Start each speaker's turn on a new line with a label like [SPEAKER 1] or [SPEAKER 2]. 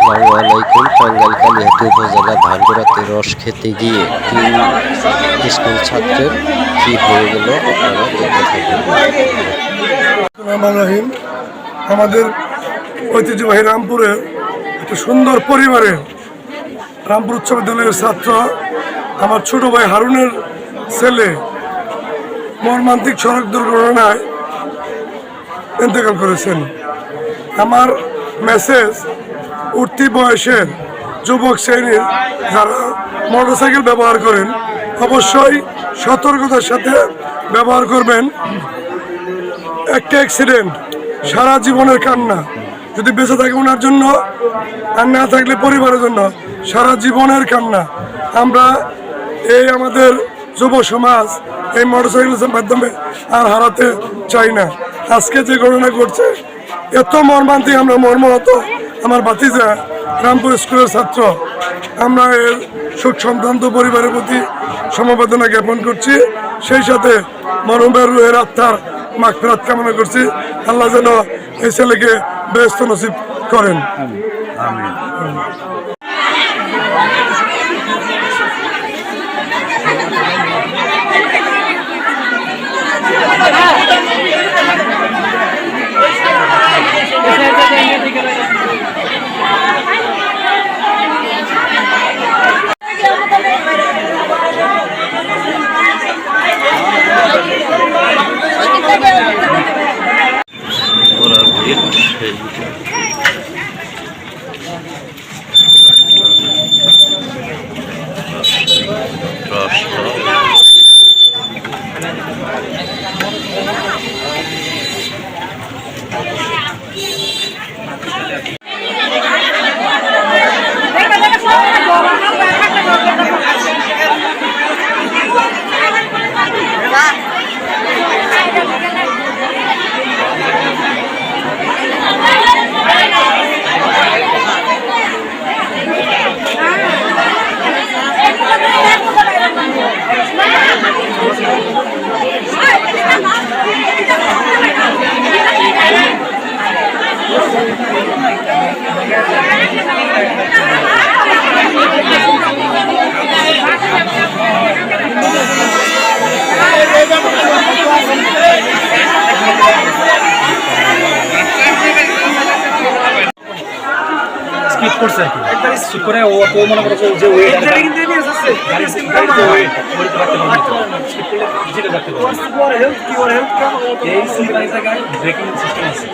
[SPEAKER 1] আসসালামু আলাইকুম। টাঙ্গাইল কালিহাতী উপজেলা ভাঙ্গুরাতে রস খেতে গিয়ে 3 স্কুল ছাত্রের কি হয়ে গেল আপনারা দেখতে থাকুন।
[SPEAKER 2] রহিম, আমাদের ঐতিহ্যবাহী রামপুরের একটা সুন্দর পরিবারের রামপুর উচ্চ বিদ্যালয়ের ছাত্র আমার ছোট ভাই হারুনের ছেলে মর্মান্তিক সড়ক দুর্ঘটনায় ইন্তেকাল করেছেন। আমার মেসেজ উঠতি বয়সের যুবক শ্রেণীর যারা মোটরসাইকেল ব্যবহার করেন অবশ্যই সতর্কতার সাথে ব্যবহার করবেন। একটা অ্যাক্সিডেন্ট সারা জীবনের কান্না, যদি বেঁচে থাকে ওনার জন্য আর না থাকলে পরিবারের জন্য সারা জীবনের কান্না। আমরা এই আমাদের যুব সমাজ এই মোটরসাইকেলের মাধ্যমে আর হারাতে চাই না। আজকে যে ঘটনা ঘটছে এত মর্মান্তিক, আমরা মর্মাহত। আমার ভাতিজা রামপুর স্কুলের ছাত্র, আমরা এর শোক সন্তান্ত পরিবারের প্রতি সমবেদনা জ্ঞাপন করছি। সেই সাথে মরহুমের রুহের আত্মার মাগফিরাত কামনা করছি। আল্লাহ যেন এই ছেলেকে বেহেশত নসিব করেন।
[SPEAKER 3] স্কিপ করছে একবার স্কিপ করে ও তো মনে করছে যে ওয়েট এটা কিন্তু নিয়ে আসছে গাড়ি স্কিপ করে ওয়েট করতে পারতে না স্কিপ করলে যেটা করতে পারবে হেল্প কি ওর হেল্প এই সিগনাল জায়গায় ব্রেকিং সিস্টেম আছে